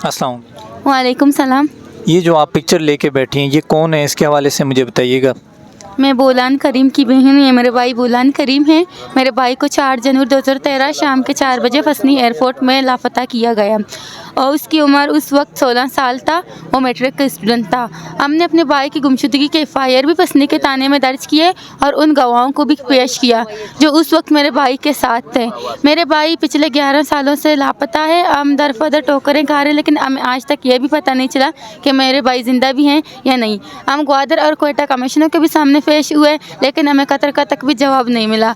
अस्सलाम। वालेकुम सलाम। ये जो आप पिक्चर लेके बैठी हैं ये कौन है, इसके हवाले से मुझे बताइएगा। मैं बोलान करीम की बहन हूँ, मेरे भाई बोलान करीम है। मेरे भाई को 4 जनवरी 2013 शाम के 4 बजे फसनी एयरपोर्ट में लापता किया गया और उसकी उम्र उस वक्त 16 साल था। वो मैट्रिक का स्टूडेंट था। हमने अपने भाई की गुमशुदगी के FIR भी फसनी के थाने में दर्ज किए और उन गवाहों को भी पेश किया जो उस वक्त मेरे भाई के साथ थे। मेरे भाई पिछले 11 सालों से लापता है। हम दरफदर टोकरें खा रहे हैं, लेकिन हमें आज तक ये भी पता नहीं चला कि मेरे भाई ज़िंदा भी हैं या नहीं। हम ग्वादर और कोयटा कमिश्नर के भी सामने पेश हुए, लेकिन हमें कतर का तक भी जवाब नहीं मिला।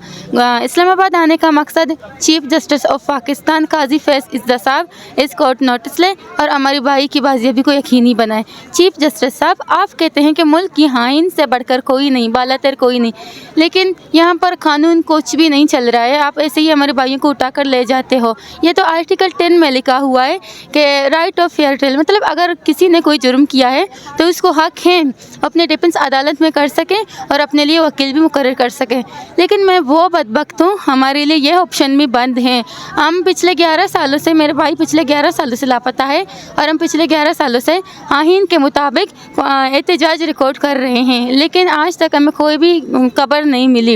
इस्लामाबाद आने का मकसद चीफ जस्टिस ऑफ पाकिस्तान काजी फैज़ इज़्ज़ा साहब इस कोर्ट नोटिस लें और हमारे भाई की बाजियाबी को यकीनी बनाएं। चीफ जस्टिस साहब, आप कहते हैं कि मुल्क की आइन से बढ़कर कोई नहीं, बालातर कोई नहीं, लेकिन यहाँ पर कानून कुछ भी नहीं चल रहा है। आप ऐसे ही हमारे भाइयों को उठाकर ले जाते हो। ये तो आर्टिकल 10 में लिखा हुआ है कि राइट ऑफ फेयर ट्रायल, मतलब अगर किसी ने कोई जुर्म किया है तो उसको हक है अपने डिफेंस अदालत में कर सकें और अपने लिए वकील भी मुकर्रर कर सकें। लेकिन मैं वो बदबख्त हूँ, हमारे लिए ये ऑप्शन भी बंद हैं। हम पिछले 11 सालों से, मेरे भाई पिछले 11 सालों से लापता है और हम पिछले 11 सालों से आइन के मुताबिक एहतजाज रिकॉर्ड कर रहे हैं, लेकिन आज तक हमें कोई भी खबर नहीं मिली।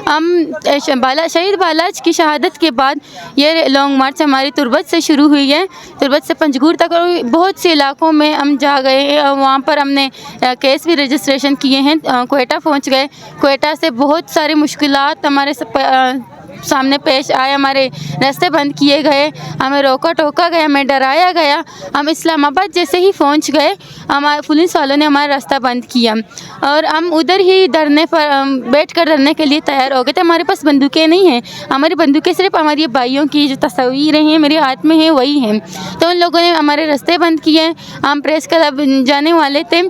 हम शहीद बालाज की शहादत के बाद ये लॉन्ग मार्च हमारी तुर्बत से शुरू हुई है, तुर्बत से पंजगूर तक, और बहुत से इलाकों में हम जा गए हैं। वहाँ पर हमने केस भी रजिस्ट्रेशन किए हैं। कोयटा पहुँच गए। कोयटा से बहुत सारी मुश्किलात हमारे सामने पेश आए। हमारे रास्ते बंद किए गए, हमें रोका टोका गया, हमें डराया गया। हम इस्लामाबाद जैसे ही पहुंच गए, हमारे पुलिस वालों ने हमारा रास्ता बंद किया और हम उधर ही धरने पर बैठ कर धरने के लिए तैयार हो गए थे। हमारे पास बंदूकें नहीं हैं, हमारी बंदूकें सिर्फ हमारी भाइयों की जो तस्वीरें हैं मेरे हाथ में हैं वही हैं। तो उन लोगों ने हमारे रास्ते बंद किए। हम प्रेस क्लब जाने वाले थे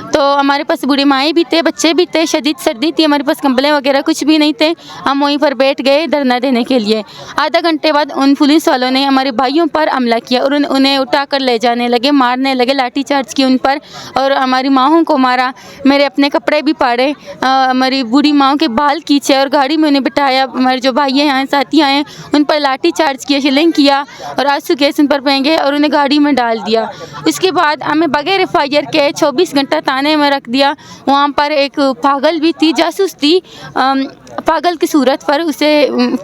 तो हमारे पास बूढ़ी माएँ भी थे, बच्चे भी थे, शदीद सर्दी थी, हमारे पास कंबलें वगैरह कुछ भी नहीं थे। हम वहीं पर बैठ गए धरना देने के लिए। आधा घंटे बाद उन पुलिस वालों ने हमारे भाइयों पर हमला किया और उन्हें उठाकर ले जाने लगे, मारने लगे, लाठी चार्ज की उन पर और हमारी माओं को मारा। मेरे अपने कपड़े भी फाड़े, हमारी बूढ़ी माओं के बाल खींचे और गाड़ी में उन्हें बिठाया। हमारे जो भाई हैं, साथी आए, उन पर लाठी चार्ज किया, शिलिंग किया और आंसू गैस उन पर फेंके और उन्हें गाड़ी में डाल दिया। इसके बाद हमें बगैर FIR के 24 घंटा थाने में रख दिया। वहाँ पर एक पागल भी थी, जासूस थी, पागल की सूरत पर उसे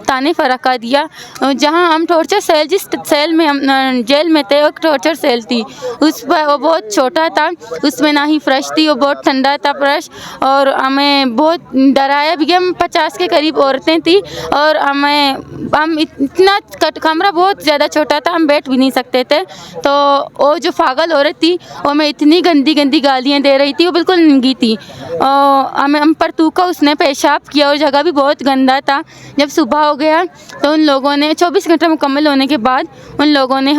थाने पर रखा दिया, जहां हम टॉर्चर सेल, जिस सेल में हम जेल में थे, एक टॉर्चर सेल थी। उस पर वो बहुत छोटा था, उसमें ना ही फ्रेश थी, वो बहुत ठंडा था फ्रेश, और हमें बहुत डराया भी। हम 50 के करीब औरतें थी और हम इतना कमरा बहुत ज़्यादा छोटा था, हम बैठ भी नहीं सकते थे। तो वो जो पागल औरत थी वो हमें इतनी गंदी गंदी गालियाँ दे रही थी, वो बिल्कुल नंगी थी। हम पर थूका, उसने पेशाब किया और जगह भी बहुत गंदा था। जब सुबह हो गया तो उन लोगों ने 24 घंटे मुकम्मल होने के बाद उन लोगों ने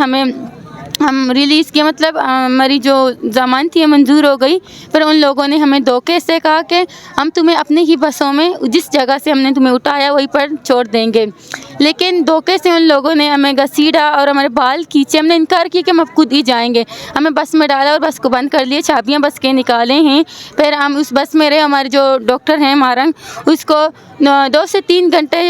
हम रिलीज़ किया, मतलब हमारी जो ज़मानत थी मंजूर हो गई। फिर उन लोगों ने हमें धोखे से कहा कि हम तुम्हें अपनी ही बसों में जिस जगह से हमने तुम्हें उठाया वहीं पर छोड़ देंगे, लेकिन धोखे से उन लोगों ने हमें घसीटा और हमारे बाल खींचे। हमने इनकार किया कि हम अब खुद ही जाएंगे। हमें बस में डाला और बस को बंद कर लिए, चाबियाँ बस के निकाले हैं। फिर हम उस बस में रहे। हमारे जो डॉक्टर हैं मारंग, उसको 2 से 3 घंटे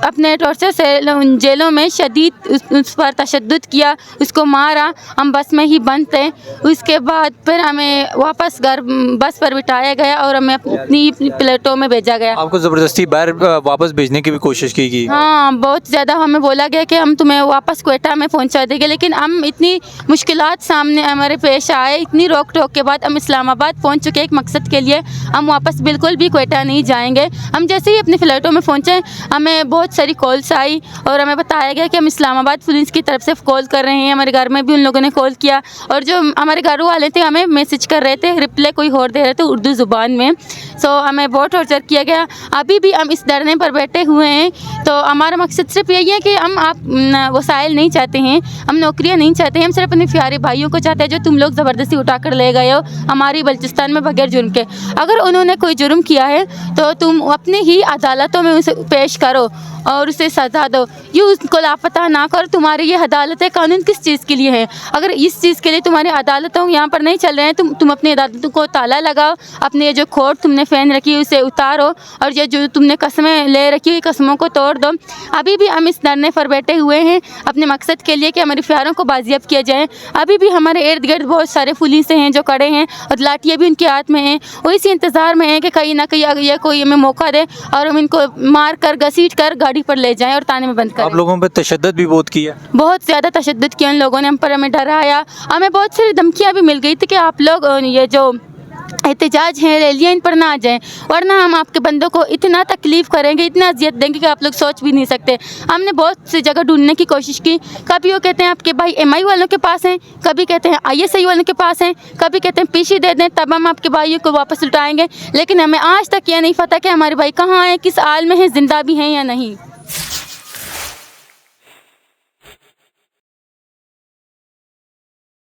अपने टॉर्चर से जेलों में शदीद उस पर तशद्दुद किया, उसको मारा। हम बस में ही बंद थे। उसके बाद फिर हमें वापस घर बस पर बिठाया गया और हमें अपनी प्लेटों में भेजा गया। आपको ज़बरदस्ती बाहर वापस भेजने की भी कोशिश की गई? हाँ, बहुत ज़्यादा हमें बोला गया कि हम तुम्हें वापस कोयटा में पहुंचा देंगे, लेकिन हम इतनी मुश्किलात सामने हमारे पेश आए, इतनी रोक टोक के बाद हम इस्लामाबाद पहुंच चुके एक मकसद के लिए। हम वापस बिल्कुल भी कोयटा नहीं जाएंगे। हम जैसे ही अपने फ्लैटों में पहुंचे, हमें बहुत सारी कॉल्स आई और हमें बताया गया कि हम इस्लामाबाद पुलिस की तरफ से कॉल कर रहे हैं। हमारे घर में भी उन लोगों ने कॉल किया और जो हमारे घर वाले थे हमें मैसेज कर रहे थे, रिप्लाई कोई और दे रहे थे उर्दू ज़ुबान में। सो हमें बहुत टॉर्चर किया गया। अभी भी हम इस धरने पर बैठे हुए हैं। तो हमारा मकसद सिर्फ यही है कि हम आप वसाइल नहीं चाहते हैं, हम नौकरियां नहीं चाहते हैं, हम सिर्फ अपने प्यारे भाइयों को चाहते हैं जो तुम लोग ज़बरदस्ती उठा कर ले गए हो हमारी बलूचिस्तान में बगैर जुर्म के। अगर उन्होंने कोई जुर्म किया है तो तुम अपनी ही अदालतों में उसे पेश करो और उसे सज़ा दो, यूँ उसको लापता ना करो। तुम्हारी ये अदालतें कानून किस चीज़ के लिए हैं? अगर इस चीज़ के लिए तुम्हारी अदालतों यहाँ पर नहीं चल रहे हैं, तुम अपनी अदालतों को ताला लगाओ, अपने जो कोर्ट तुमने फैन रखी है उसे उतारो और ये जो तुमने कस्में ले रखी हुई कस्मों को तोड़ छोड़ दो। अभी भी हम इस धरने पर बैठे हुए हैं अपने मकसद के लिए कि हमारे प्यारों को बाजियाब किया जाए। अभी भी हमारे इर्द गिर्द बहुत सारे पुलिस हैं जो खड़े हैं और लाठियाँ भी उनके हाथ में हैं। वो इसी इंतज़ार में हैं कि कहीं ना कहीं अगर कोई हमें मौका दे और हम इनको मार कर घसीट कर गाड़ी पर ले जाएं और ताने में बंद करें। आप लोगों पर तशद्दुद भी बहुत किया। बहुत ज़्यादा तशद्दुद किया उन लोगों ने, हम पर हमें डराया। हमें बहुत सारी धमकियाँ भी मिल गई थी कि आप लोग ये जो एहतजाज हैं, रैलियाँ, इन पर ना आ जाएं, वरना हम आपके बंदों को इतना तकलीफ़ करेंगे, इतना अजियत देंगे कि आप लोग सोच भी नहीं सकते। हमने बहुत सी जगह ढूंढने की कोशिश की। कभी वो कहते हैं आपके भाई MI वालों के पास हैं, कभी कहते हैं ISI वालों के पास हैं, कभी कहते हैं PC दे दें तब हम आपके भाइयों को वापस लौटाएंगे। लेकिन हमें आज तक ये नहीं पता कि हमारे भाई कहाँ हैं, किस हाल में हैं, ज़िंदा भी हैं या नहीं।